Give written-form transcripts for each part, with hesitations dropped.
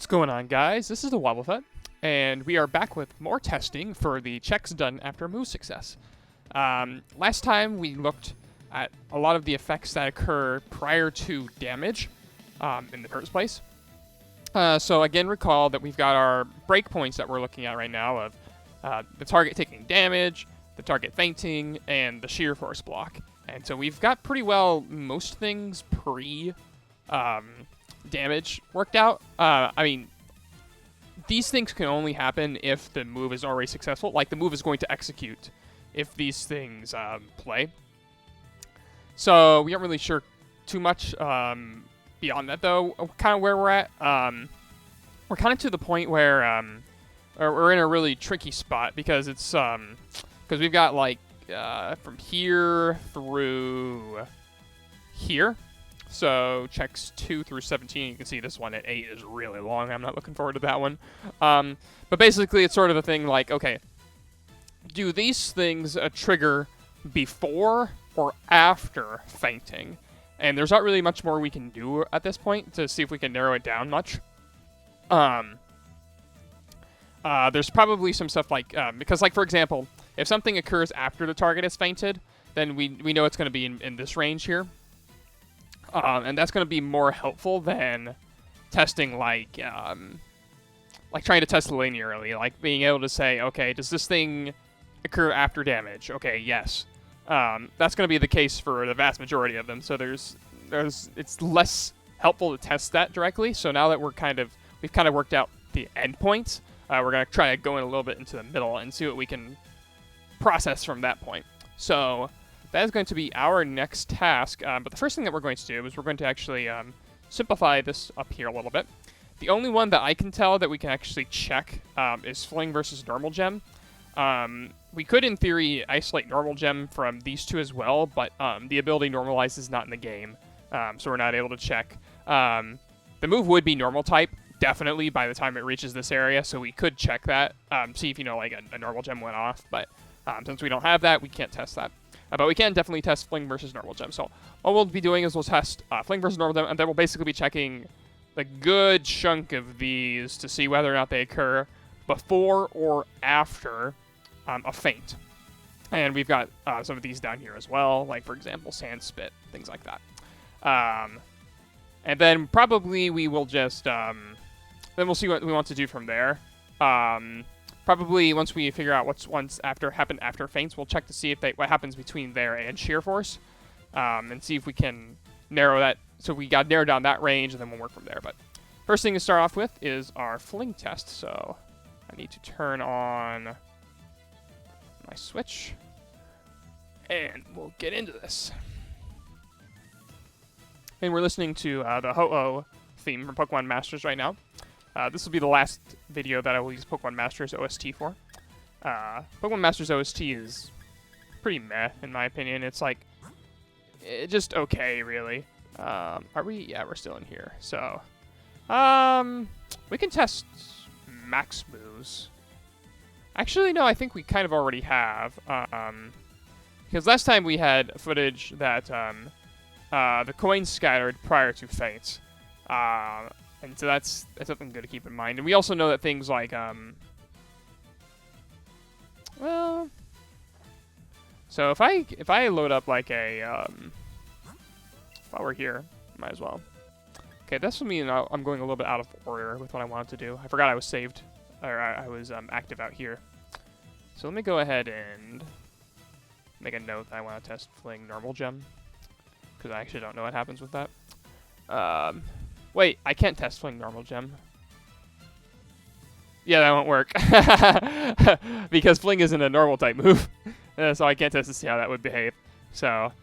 What's going on, guys? This is DaWoblefet, and we are back with more testing for the checks done after move success. Last time we looked at a lot of the effects that occur prior to damage in the first place. So again, recall that we've got our breakpoints that we're looking at right now of the target taking damage, the target fainting, and the shear force block. And so we've got pretty well most things damage worked out. I mean, these things can only happen if the move is already successful. Like, the move is going to execute if these things play. So we aren't really sure too much beyond that, though. Kind of where we're at. We're kind of to the point where we're in a really tricky spot because it's because we've got like from here through here. So checks 2 through 17, you can see this one at 8 is really long. I'm not looking forward to that one. But basically, it's sort of a thing like, okay, do these things trigger before or after fainting? And there's not really much more we can do at this point to see if we can narrow it down much. There's probably some stuff like, because like, for example, if something occurs after the target is fainted, then we know it's going to be in this range here. And that's going to be more helpful than testing like trying to test linearly, like being able to say, okay, does this thing occur after damage? Okay, yes. That's going to be the case for the vast majority of them. So it's less helpful to test that directly. So now that we've kind of worked out the endpoints, we're going to try to go in a little bit into the middle and see what we can process from that point. So that is going to be our next task, but the first thing that we're going to do is we're going to actually simplify this up here a little bit. The only one that I can tell that we can actually check is Fling versus Normal Gem. We could, in theory, isolate Normal Gem from these two as well, but the ability Normalize is not in the game, so we're not able to check. The move would be Normal type, definitely, by the time it reaches this area, so we could check that, see if, like, a Normal Gem went off, but since we don't have that, we can't test that. But we can definitely test Fling versus Normal Gem. So what we'll be doing is we'll test Fling versus Normal Gem, and then we'll basically be checking the good chunk of these to see whether or not they occur before or after a feint. And we've got some of these down here as well, like, for example, Sand Spit, things like that. And then probably we will just, then we'll see what we want to do from there. Probably once we figure out what's happened after feints, we'll check to see if what happens between there and shear force, and see if we can narrow that. So we got to narrow down that range, and then we'll work from there. But first thing to start off with is our fling test. So I need to turn on my switch, and we'll get into this. And we're listening to the Ho-Oh theme from Pokemon Masters right now. This will be the last video that I will use Pokemon Masters OST for. Pokemon Masters OST is pretty meh, in my opinion. It's like, just okay, really. Are we? Yeah, we're still in here. So, we can test max moves. Actually, no, I think we kind of already have. Because last time we had footage that the coins scattered prior to feints. And so that's something good to keep in mind. And we also know that things like, well, so if I load up like a, while we're here, might as well. Okay, that's what means I'm going a little bit out of order with what I wanted to do. I forgot I was saved, or I was active out here. So let me go ahead and make a note that I want to test Fling Normal Gem, because I actually don't know what happens with that. Wait, I can't test Fling Normal Gem. Yeah, that won't work. Because Fling isn't a normal type move. So I can't test to see how that would behave. So,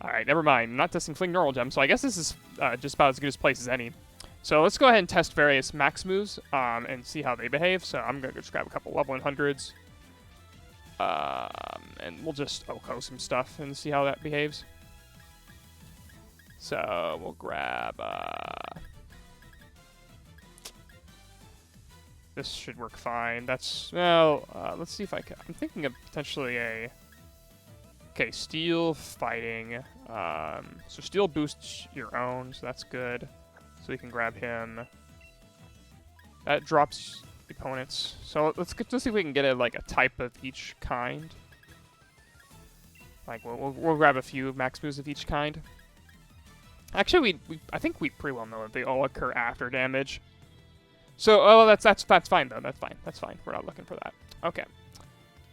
alright, never mind. I'm not testing Fling Normal Gem, so I guess this is just about as good a place as any. So let's go ahead and test various max moves and see how they behave. So I'm going to just grab a couple level 100s. And we'll just OHKO some stuff and see how that behaves. So we'll grab... this should work fine. That's, well, let's see if I can. I'm thinking of potentially a... Okay, Steel Fighting. So Steel boosts your own, so that's good. So we can grab him. That drops the opponents. So let's see if we can get like a type of each kind. Like we'll grab a few max moves of each kind. Actually, I think we pretty well know that they all occur after damage. So that's fine though. That's fine. That's fine. We're not looking for that. Okay.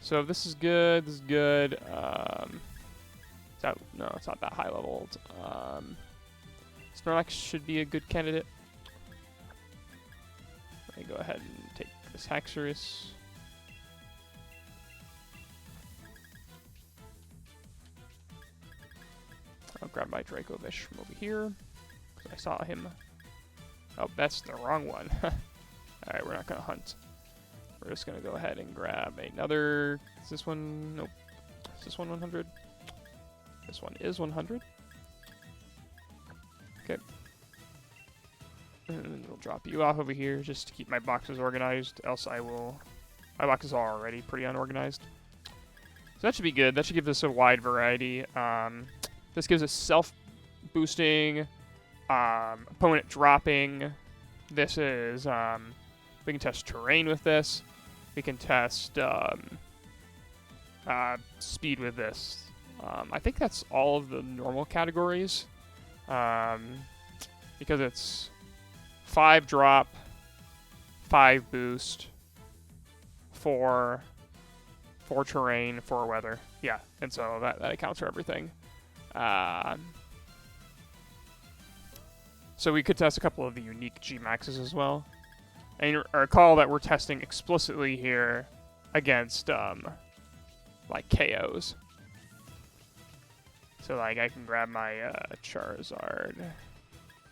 So this is good. This is good. No, it's not that high leveled. Snorlax should be a good candidate. Let me go ahead and take this Haxorus. I'll grab my Dracovish from over here, because I saw him. Oh, that's the wrong one. Alright, we're not going to hunt. We're just going to go ahead and grab another... Is this one? Nope. Is this one 100? This one is 100. Okay. And we'll drop you off over here just to keep my boxes organized, else I will... My boxes are already pretty unorganized. So that should be good. That should give us a wide variety. This gives us self-boosting, opponent dropping. This is... we can test terrain with this. We can test speed with this. I think that's all of the normal categories. Because it's 5 drop, 5 boost, 4 terrain, 4 weather. Yeah, and so that accounts for everything. So we could test a couple of the unique G-Maxes as well. And recall that we're testing explicitly here against, like, KOs. So, like, I can grab my Charizard.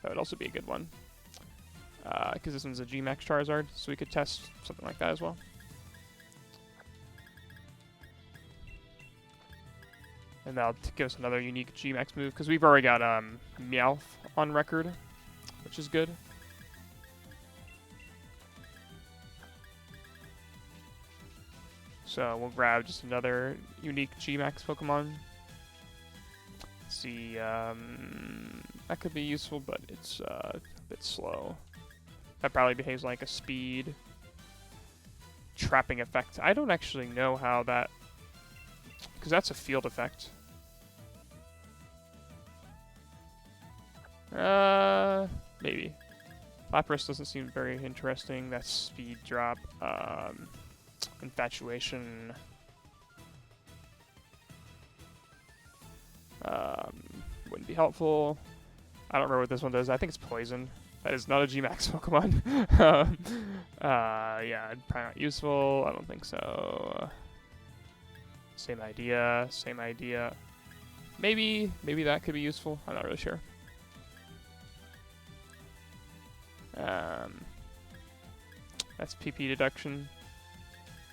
That would also be a good one. Because this one's a G-Max Charizard, so we could test something like that as well. And that'll give us another unique G-Max move, because we've already got Meowth on record, which is good. So we'll grab just another unique G-Max Pokemon. Let's see, that could be useful, but it's a bit slow. That probably behaves like a speed trapping effect. I don't actually know how that... Because that's a field effect. Maybe. Lapras doesn't seem very interesting. That's speed drop. Infatuation. Wouldn't be helpful. I don't remember what this one does. I think it's poison. That is not a G-Max Pokemon. Yeah, probably not useful. I don't think so. Same idea. Same idea. Maybe that could be useful. I'm not really sure. That's PP deduction.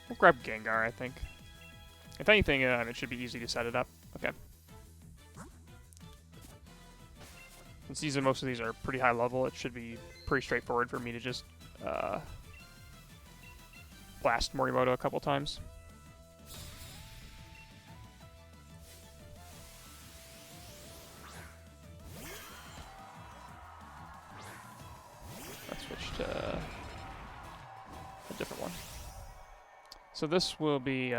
We'll grab Gengar, I think. If anything, it should be easy to set it up. Okay. Since most of these are pretty high level, it should be pretty straightforward for me to just blast Morimoto a couple times. Let's switch to a different one. So this will be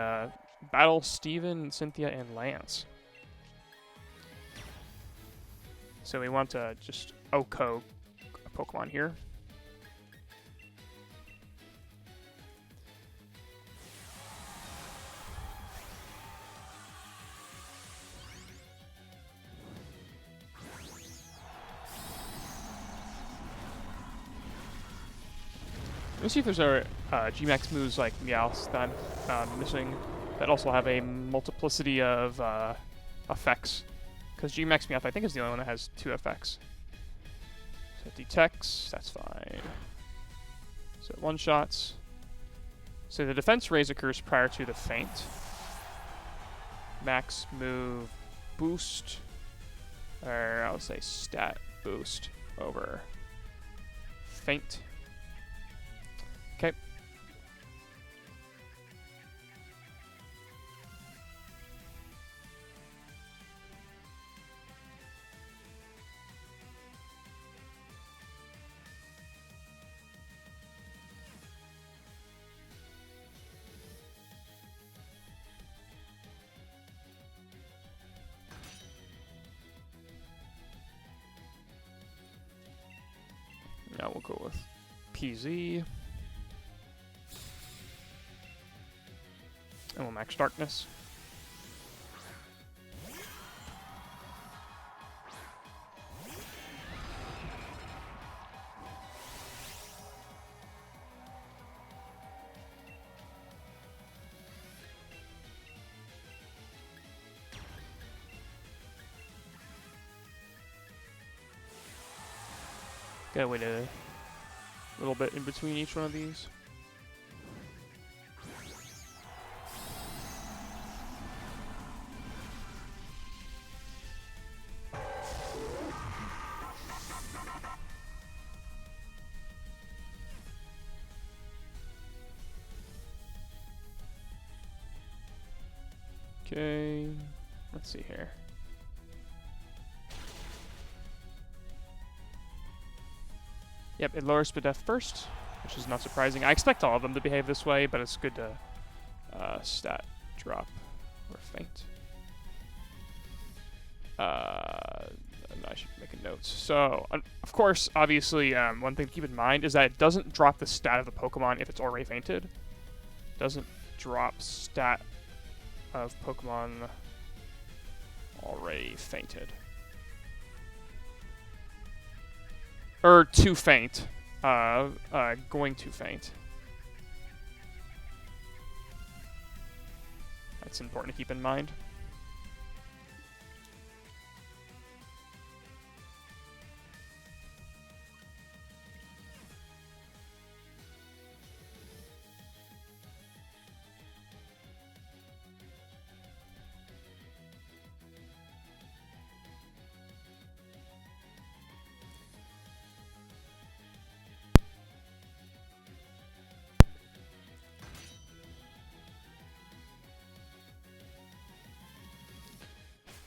Battle Steven, Cynthia, and Lance. So we want to just Oko a Pokemon here. Let's see if there's a G-Max moves like Meowth that I'm missing that also have a multiplicity of effects. Because G-Max Meowth, I think, is the only one that has 2 effects. So it detects, that's fine. So it one-shots. So the defense raise occurs prior to the feint. Max move boost, or I would say stat boost over feint. Okay. Now we'll go with PZ. And we'll max darkness. Gotta wait a little bit in between each one of these. Okay, let's see here. Yep, it lowers speed def first, which is not surprising. I expect all of them to behave this way, but it's good to stat drop or feint. I should make a note. So, of course, obviously, one thing to keep in mind is that it doesn't drop the stat of the Pokemon if it's already fainted. It doesn't drop stat of Pokemon already fainted. Or to faint. Going to faint. That's important to keep in mind.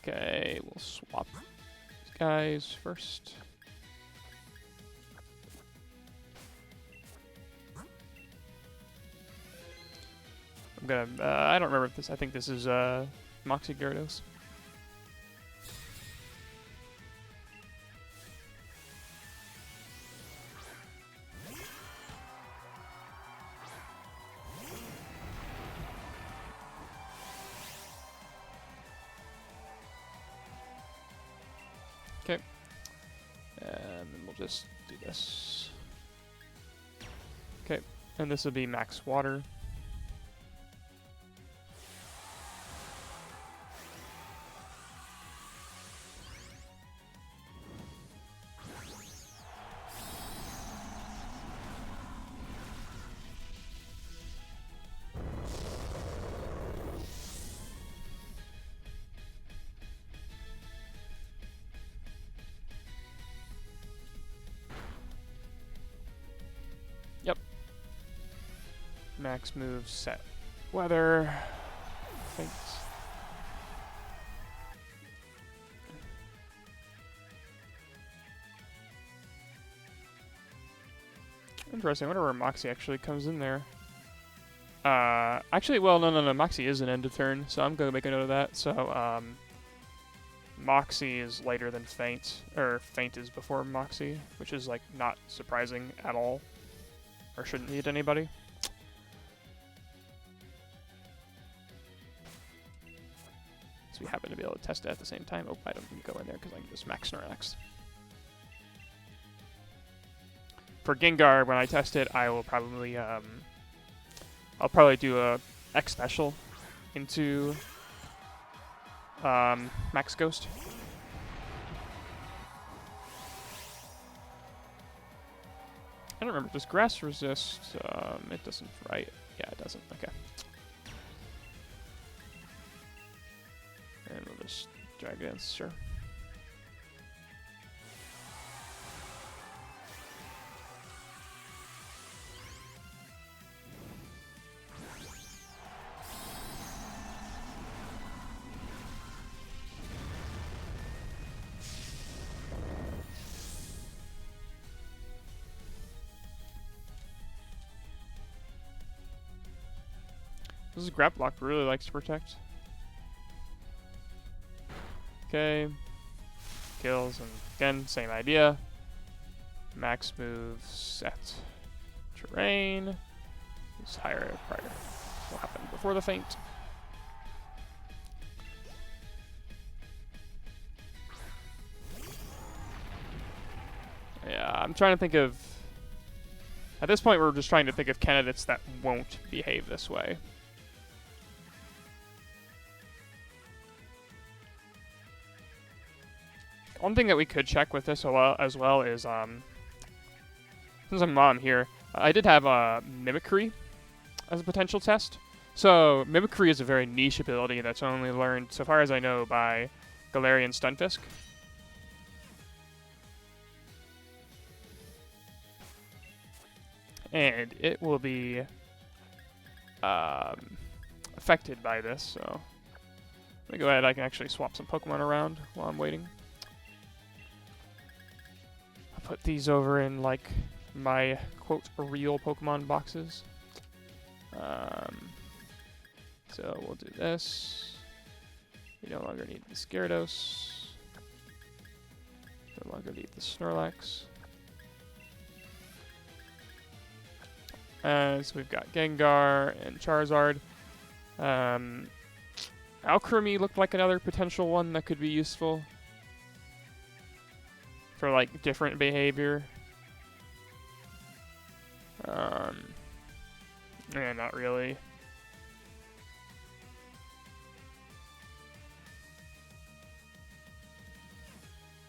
Okay, we'll swap these guys first. I'm gonna, I don't remember if this, I think this is Moxie Gyarados. Okay, and then we'll just do this. Okay, and this will be max water. Yep. Max move, set weather. Thanks. Interesting. I wonder where Moxie actually comes in there. Actually, well, no. Moxie is an end of turn, so I'm gonna make a note of that. So, Moxie is later than Feint, or Feint is before Moxie, which is like not surprising at all, or shouldn't hit anybody. So we happen to be able to test it at the same time. Oh, I don't need to go in there because I can just max Snorlax. For Gengar, when I test it, I will probably I'll probably do a X special into Max Ghost. I don't remember. Does grass resist? It doesn't, right? Yeah, it doesn't. Okay. And we'll just drag it in, sure. This is Grab Block really likes to protect. Okay. Kills, and again, same idea. Max move, set, terrain. Is higher prior. What happened before the feint? Yeah, I'm trying to think of... At this point, we're just trying to think of candidates that won't behave this way. One thing that we could check with this as well is, since I'm here, I did have Mimicry as a potential test. So Mimicry is a very niche ability that's only learned, so far as I know, by Galarian Stunfisk. And it will be affected by this, so let me go ahead. I can actually swap some Pokemon around while I'm waiting. I'll put these over in, like, my, quote, real Pokemon boxes. So we'll do this. We no longer need the Gyarados. No longer need the Snorlax. So we've got Gengar and Charizard. Alcremie looked like another potential one that could be useful for, like, different behavior. Not really. I'm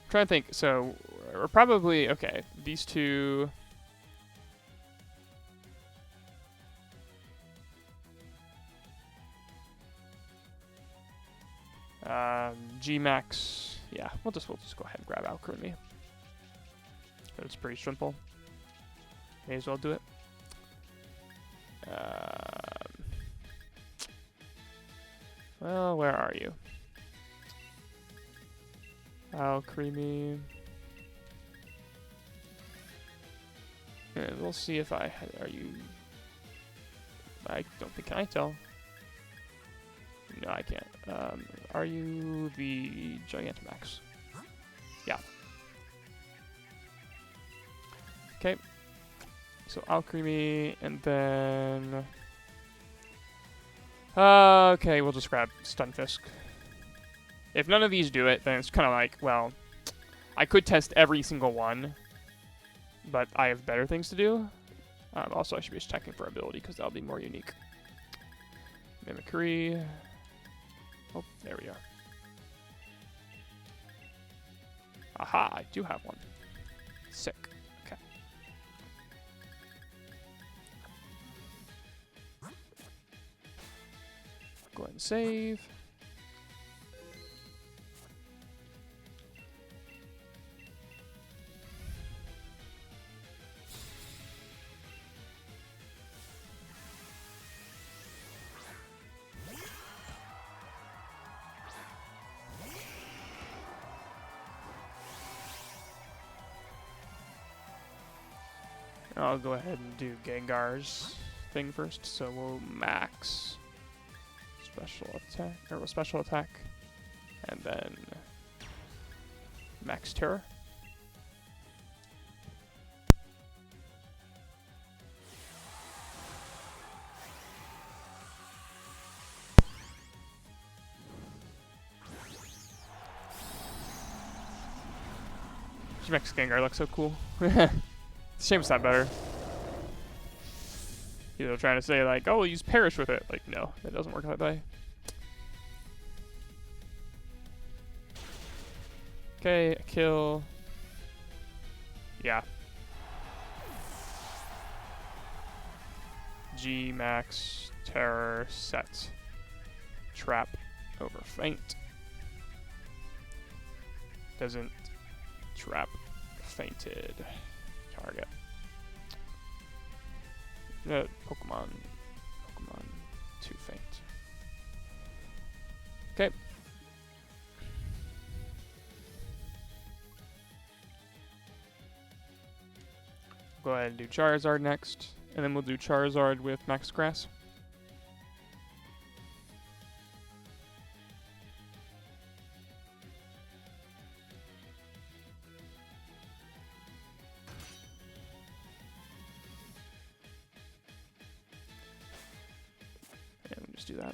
trying to think. So we're probably okay. These two. G-Max. Yeah, we'll just go ahead and grab Alcremie. It's pretty simple. May as well do it. Well, where are you? Alcremie. And we'll see if are you... I don't think, can I tell? No, I can't. Are you the Gigantamax? Yeah. Okay. So Alcremie, and then... okay, we'll just grab Stunfisk. If none of these do it, then it's kind of like, well, I could test every single one, but I have better things to do. Also, I should be checking for ability, because that'll be more unique. Mimicry. Oh, there we are. Aha, I do have one. Sick. Okay. Go ahead and save. I'll go ahead and do Gengar's thing first. So we'll max special attack, and then max terror. Max Gengar looks so cool. Shame it's not better. You know, trying to say like, oh, we'll use Perish with it. Like, no, it doesn't work that way. Okay, a kill. Yeah. G, max, terror, set. Trap over feint. Doesn't trap fainted. Target. Pokemon 2 faint. Okay. Go ahead and do Charizard next, and then we'll do Charizard with Max Grass. Just do that.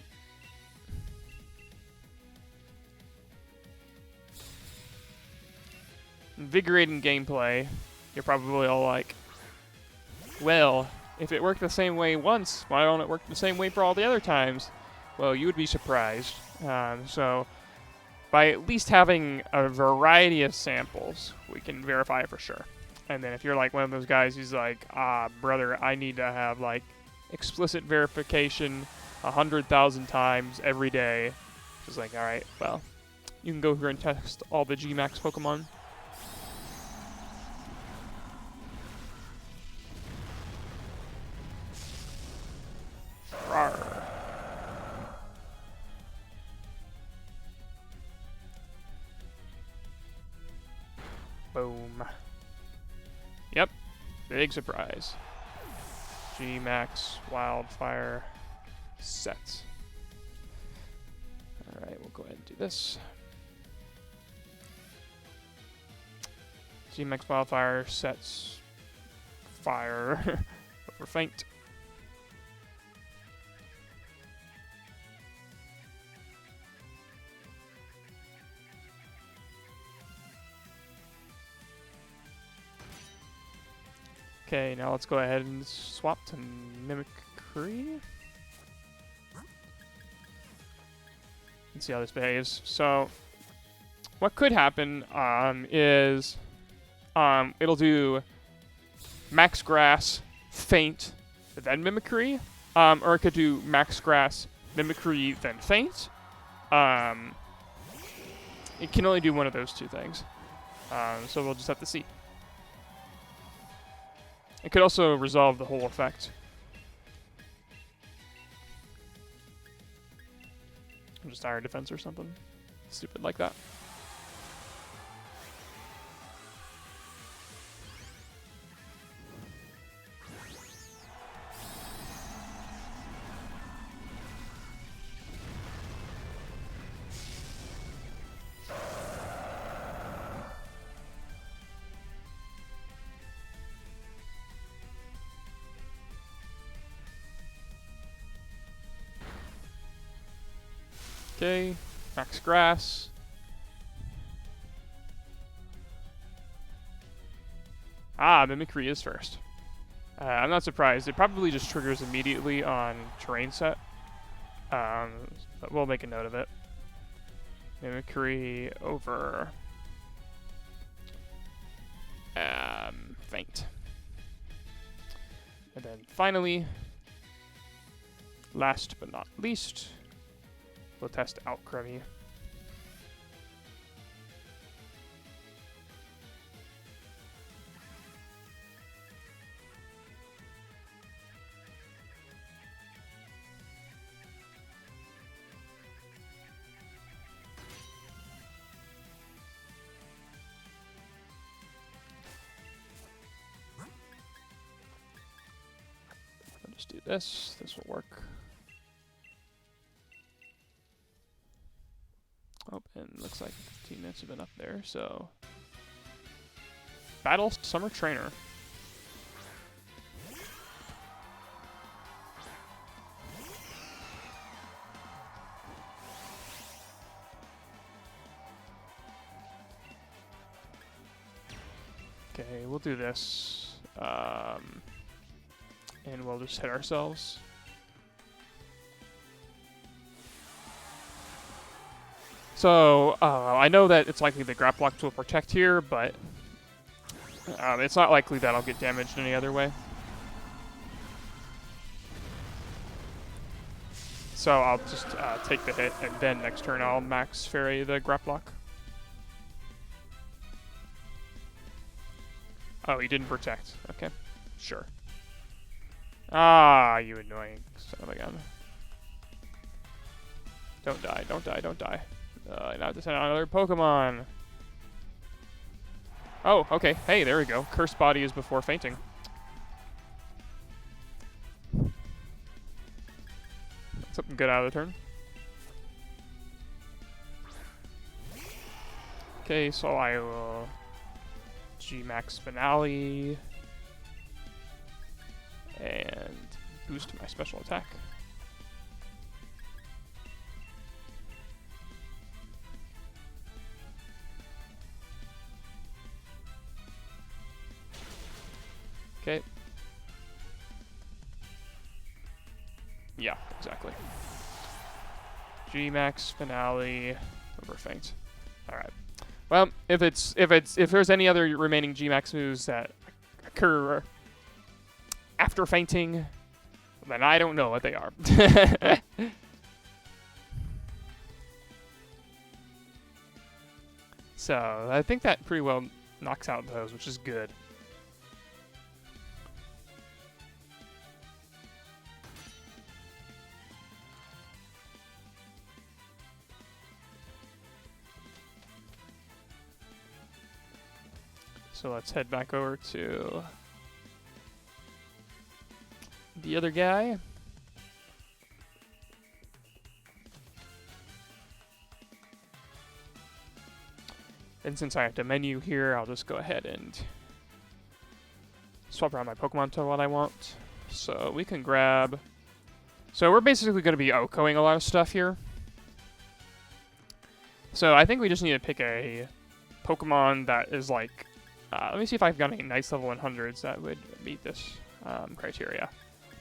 Invigorating gameplay. You're probably all like, well, if it worked the same way once, why don't it work the same way for all the other times? Well, you would be surprised. So, by at least having a variety of samples, we can verify it for sure. And then if you're like one of those guys who's like, brother, I need to have like explicit verification 100,000 times every day. Just like, all right, well, you can go here and test all the G-Max Pokemon. Rawr. Boom. Yep. Big surprise. G-Max Wildfire set. Alright, we'll go ahead and do this. G-Max Wildfire sets fire over Faint. Okay, now let's go ahead and swap to Mimicry. Let's see how this behaves. So, what could happen is it'll do Max Grass, Faint, then Mimicry, or it could do Max Grass, Mimicry, then Faint. It can only do one of those two things, so we'll just have to see. It could also resolve the whole effect. Just Iron Defense or something stupid like that. Okay, Max Grass. Mimicry is first. I'm not surprised. It probably just triggers immediately on terrain set. But we'll make a note of it. Mimicry over Faint. And then finally, last but not least, we'll test Alchemy. I'll just do this. This will work. Oh, and looks like 15 minutes have been up there, so... Battle Summer Trainer. Okay, we'll do this. And we'll just hit ourselves. So, I know that it's likely the Graplock will protect here, but it's not likely that I'll get damaged any other way. So I'll just take the hit, and then next turn I'll max Fairy the Graplock. Oh, he didn't protect. Okay, sure. Ah, you annoying son of a gun. Don't die, don't die, don't die. Now I have to send out another Pokemon. Oh, okay. Hey, there we go. Cursed Body is before fainting. Something good out of the turn. Okay, so I will G-Max Finale and boost my special attack. Okay. Yeah, exactly. G-Max finale Overfaint. All right. Well, if there's any other remaining G-Max moves that occur after fainting, then I don't know what they are. So I think that pretty well knocks out those, which is good. So let's head back over to the other guy. And since I have to menu here, I'll just go ahead and swap around my Pokemon to what I want. So we can grab... So we're basically going to be OHKOing a lot of stuff here. So I think we just need to pick a Pokemon that is like... let me see if I've got any nice level 100s that would meet this criteria.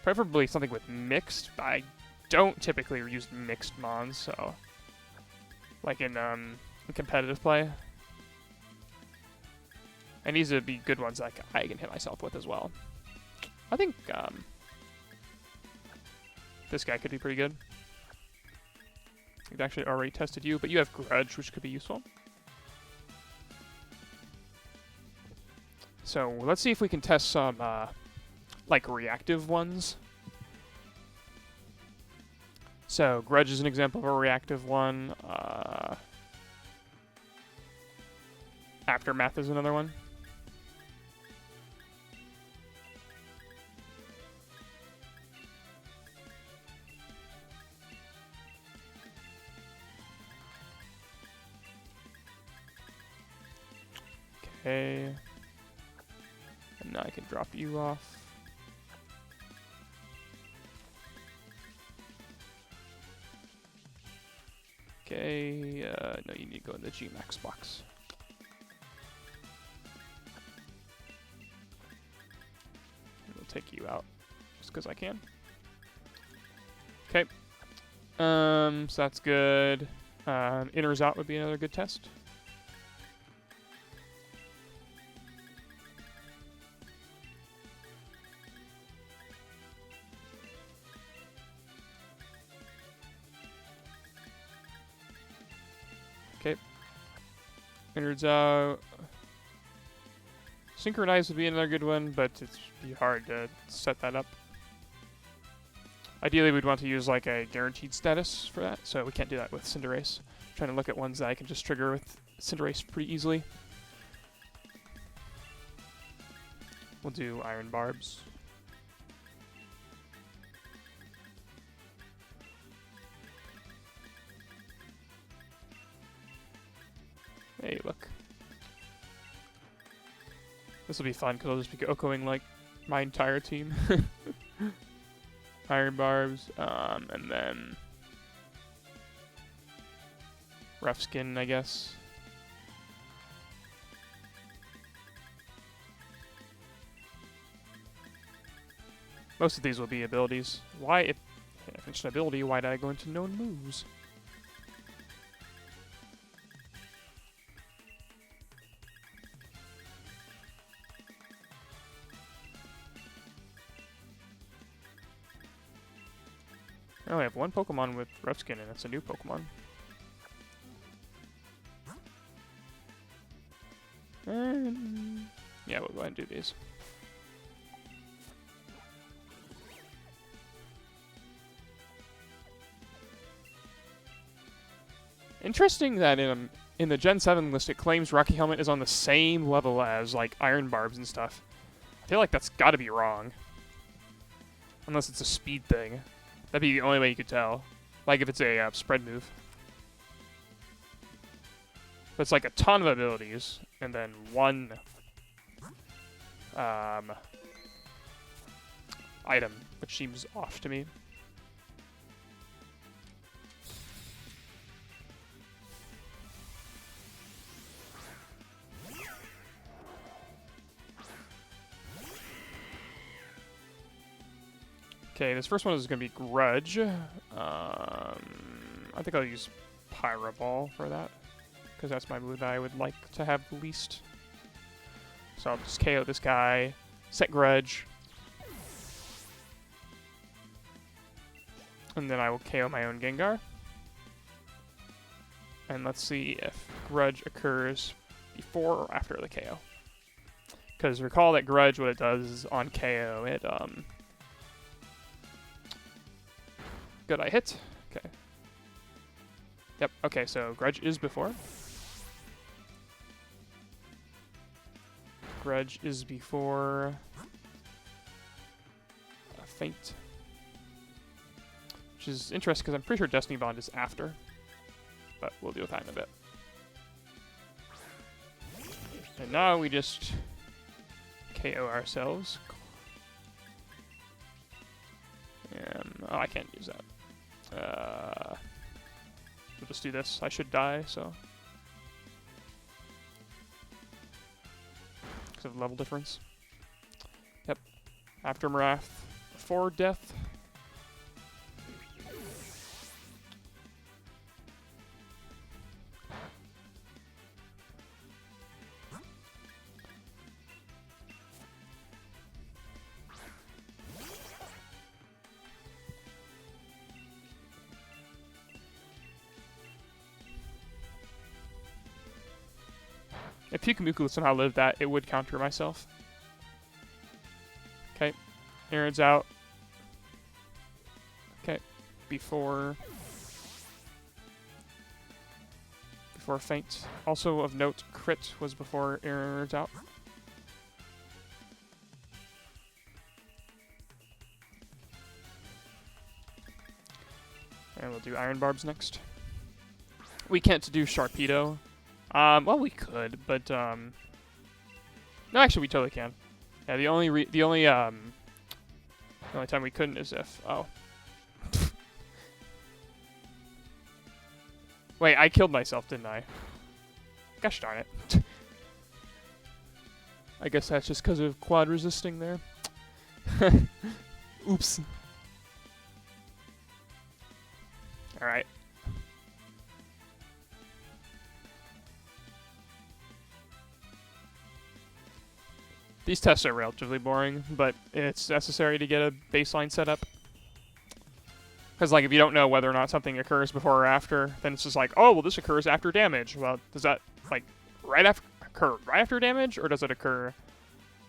Preferably something with mixed, but I don't typically use mixed mons, so... Like in competitive play. And these would be good ones that I can hit myself with as well. I think this guy could be pretty good. We've actually already tested you, but you have Grudge, which could be useful. So let's see if we can test some like reactive ones. So Grudge is an example of a reactive one. Aftermath is another one. Okay. And now I can drop you off. Okay, no, you need to go in the G-Max box. We'll take you out just because I can. Okay. So that's good. Inners out would be another good test. Okay. Innards out. Synchronize would be another good one, but it's be hard to set that up. Ideally, we'd want to use like a guaranteed status for that, so we can't do that with Cinderace. I'm trying to look at ones that I can just trigger with Cinderace pretty easily. We'll do Iron Barbs. Hey, look. This will be fun because I'll just be OHKOing like my entire team. Iron Barbs, and then Rough Skin, I guess. Most of these will be abilities. Why, if I mentioned ability, why did I go into known moves? I only have one Pokemon with Rough Skin, and it's a new Pokemon. And yeah, we'll go ahead and do these. Interesting that in the Gen 7 list, it claims Rocky Helmet is on the same level as like Iron Barbs and stuff. I feel like that's got to be wrong, unless it's a speed thing. That'd be the only way you could tell. Like if it's a spread move. But it's like a ton of abilities, and then one item, which seems off to me. Okay, this first one is going to be Grudge. I think I'll use Pyro Ball for that, because that's my move that I would like to have least. So I'll just KO this guy, set Grudge, and then I will KO my own Gengar. And let's see if Grudge occurs before or after the KO. Because recall that Grudge, what it does is on KO, it, Good, I hit. Okay. Yep, okay, so Grudge is before. Grudge is before Faint. Which is interesting because I'm pretty sure Destiny Bond is after. But we'll deal with that in a bit. And now we just KO ourselves. Oh, I can't use that. We'll just do this. I should die, so. Because of level difference. Yep. Aftermath. Before death. If Pikamuku somehow lived that, it would counter myself. Okay. Aaron's out. Okay. Before Faint. Also of note, Crit was before Aaron's out. And we'll do Iron Barbs next. We can't do Sharpedo. Well, we could, but, no, actually, we totally can. Yeah, the only time we couldn't is if, oh. Wait, I killed myself, didn't I? Gosh darn it. I guess that's just because of quad resisting there. Oops. Alright. These tests are relatively boring, but it's necessary to get a baseline set up. Because, like, if you don't know whether or not something occurs before or after, then it's just like, oh, well, this occurs after damage. Well, does that, like, occur right after damage, or does it occur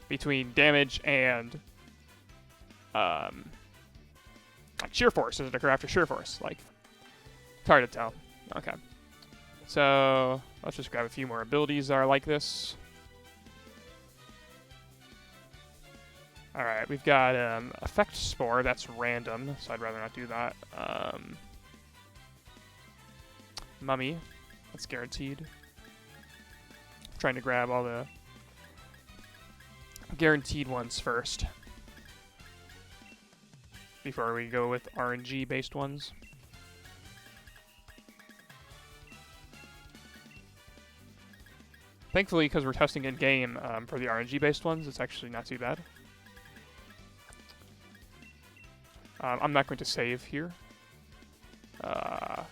between damage and, like, Sheer Force? Does it occur after Sheer Force? Like, it's hard to tell. Okay. So, let's just grab a few more abilities that are like this. Alright, we've got Effect Spore, that's random, so I'd rather not do that. Mummy, that's guaranteed. I'm trying to grab all the guaranteed ones first, before we go with RNG-based ones. Thankfully, because we're testing in-game for the RNG-based ones, it's actually not too bad. I'm not going to save here. Yeah,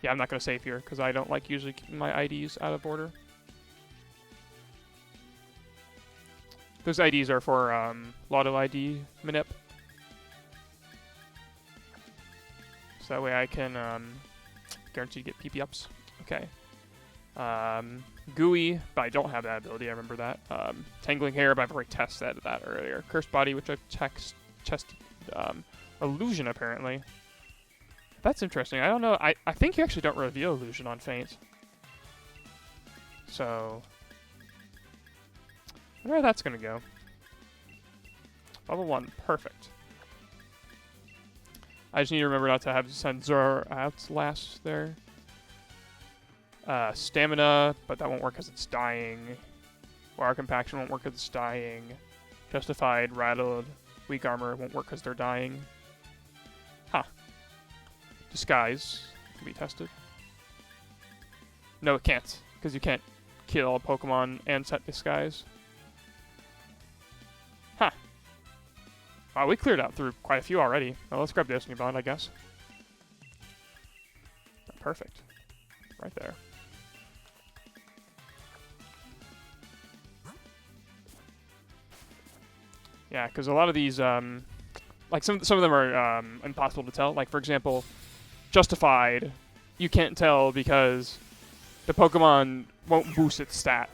I'm not going to save here because I don't like usually keeping my IDs out of order. Those IDs are for Lotto ID manip. So that way I can guarantee to get PP ups. Okay. Gooey, but I don't have that ability, I remember that. Tangling Hair, but I've already tested that earlier. Cursed Body, which I've tested. Illusion, apparently. That's interesting. I don't know. I think you actually don't reveal Illusion on Faint. So, I wonder where that's going to go. Level 1. Perfect. I just need to remember not to have Sensor Outlast there. Stamina, but that won't work because it's dying. Water Compaction won't work because it's dying. Justified, Rattled, Weak Armor won't work because they're dying. Huh. Disguise can be tested. No, it can't, because you can't kill a Pokemon and set Disguise. Huh. Wow, we cleared out through quite a few already. Well, let's grab Destiny Bond, I guess. Perfect. Right there. Yeah, because a lot of these, like some of them are impossible to tell. Like, for example, Justified, you can't tell because the Pokemon won't boost its stat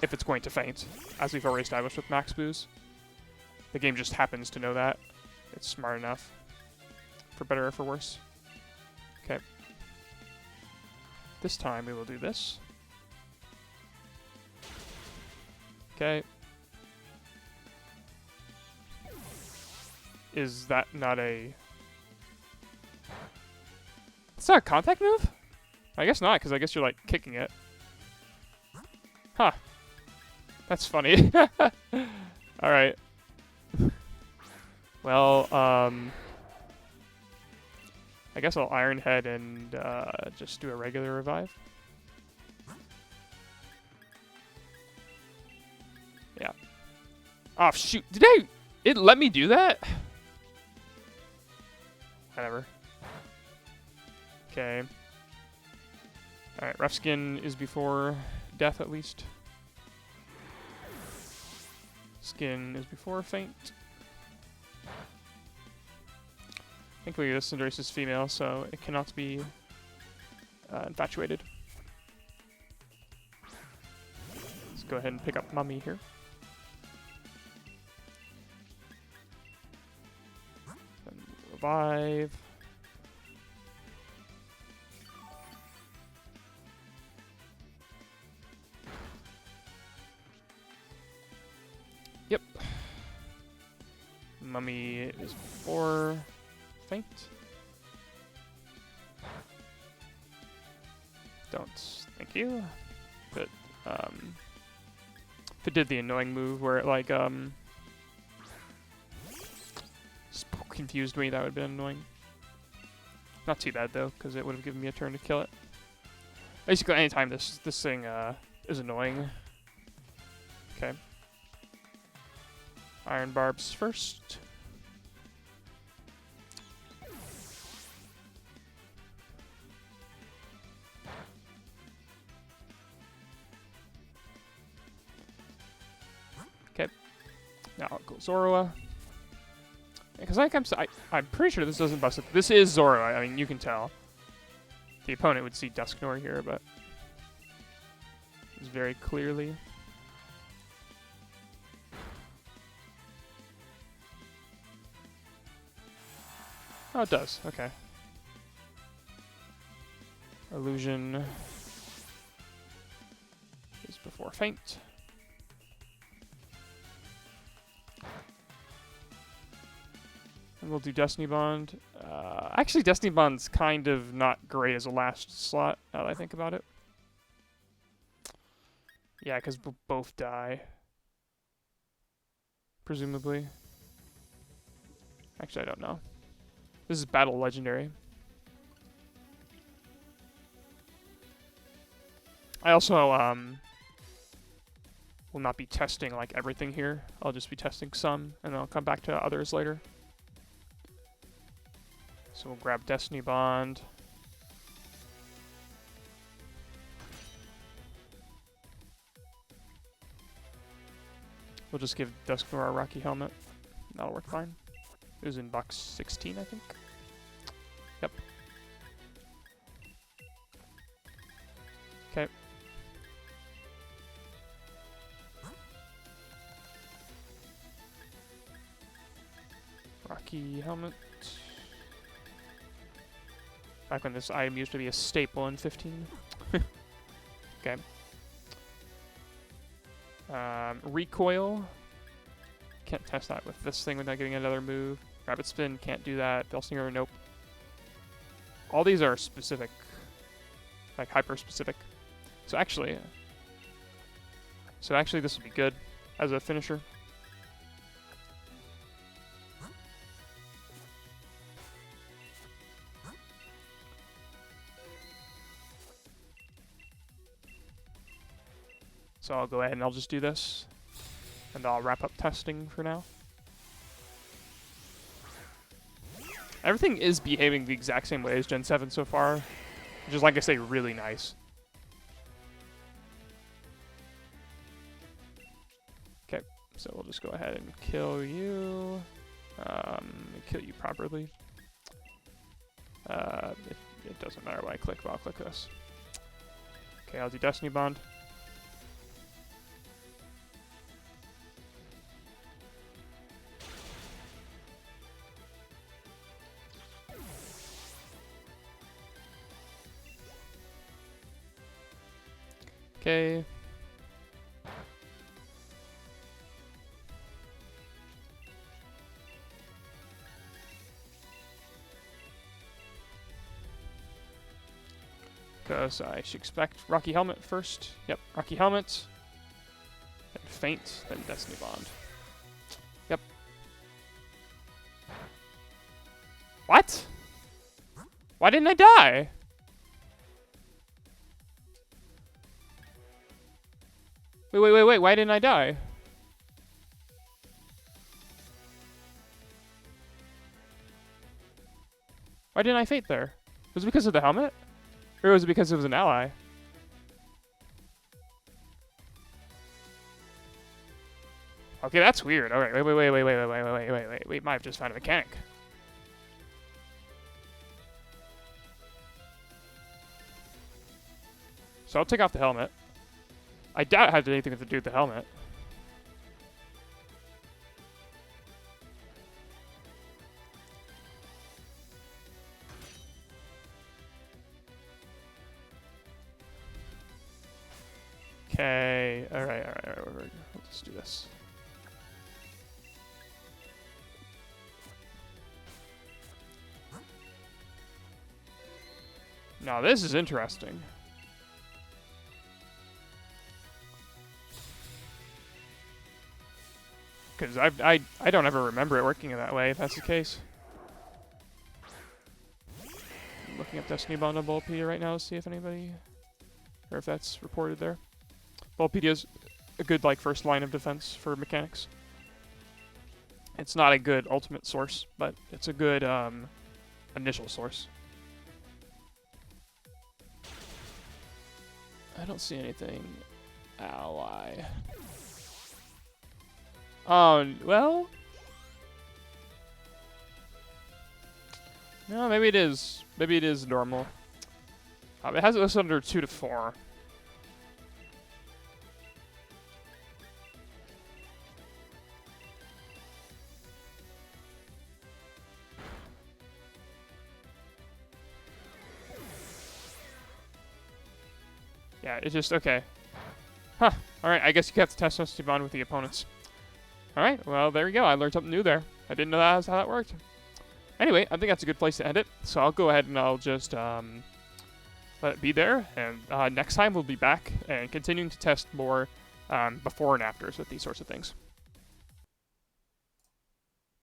if it's going to faint, as we've already established with Max Boost. The game just happens to know that. It's smart enough, for better or for worse. Okay. This time we will do this. Okay. Is that not a... It's not a contact move? I guess not, because I guess you're, like, kicking it. Huh. That's funny. Alright. Well, I guess I'll Iron Head and just do a regular revive. Yeah. Oh, shoot. It let me do that? Whatever. Okay. Alright, Rough Skin is before death, at least. Skin is before faint. Thankfully, this Cinderace is female, so it cannot be infatuated. Let's go ahead and pick up Mummy here. And revive. Yep. Mummy is before faint. Don't. Thank you. But, if it did the annoying move where it, like, confused me, that would have been annoying. Not too bad, though, because it would have given me a turn to kill it. Basically, anytime this thing, is annoying. Okay. Iron Barbs first. Okay. Now I'll go Zorua. Because I'm pretty sure this doesn't bust it. This is Zorua. I mean, you can tell. The opponent would see Dusknoir here, but it's very clearly. Oh, it does. Okay. Illusion is before faint. And we'll do Destiny Bond. Actually, Destiny Bond's kind of not great as a last slot, now that I think about it. Yeah, because we'll both die. Presumably. Actually, I don't know. This is Battle Legendary. I also will not be testing like everything here. I'll just be testing some, and then I'll come back to others later. So we'll grab Destiny Bond. We'll just give Dusknoir a Rocky Helmet. That'll work fine. It was in box 16, I think. Yep. Okay. Rocky Helmet. Back when this item used to be a staple in 15. Okay. Recoil. Can't test that with this thing without getting another move. Rabbit Spin, can't do that. Bellslinger, nope. All these are specific. Like, hyper-specific. So actually this would be good as a finisher. So I'll go ahead and I'll just do this. And I'll wrap up testing for now. Everything is behaving the exact same way as Gen 7 so far, which is, like I say, really nice. Okay, so we'll just go ahead and kill you. Kill you properly. It doesn't matter what I click, but I'll click this. Okay, I'll do Destiny Bond. Okay. Because I should expect Rocky Helmet first. Yep, Rocky Helmet. Then Faint, then Destiny Bond. Yep. What? Why didn't I die? Wait, why didn't I die? Why didn't I faint there? Was it because of the helmet? Or was it because it was an ally? Okay, that's weird. Alright, wait, might have just found a mechanic. So I'll take off the helmet. I doubt it had anything to do with the helmet. Okay, alright, let's do this. Now this is interesting. Because I don't ever remember it working in that way, if that's the case. I'm looking up Destiny Bond on Bulbapedia right now to see if anybody... or if that's reported there. Bulbapedia is a good, like, first line of defense for mechanics. It's not a good ultimate source, but it's a good initial source. I don't see anything ally. Oh, well... no, maybe it is. Maybe it is normal. It has us under 2 to 4. Yeah, it's just, okay. Huh. Alright, I guess you have to test Destiny Bond with the opponents. Alright, well, there you go. I learned something new there. I didn't know that was how that worked. Anyway, I think that's a good place to end it. So I'll go ahead and I'll just let it be there. And next time we'll be back and continuing to test more before and afters with these sorts of things.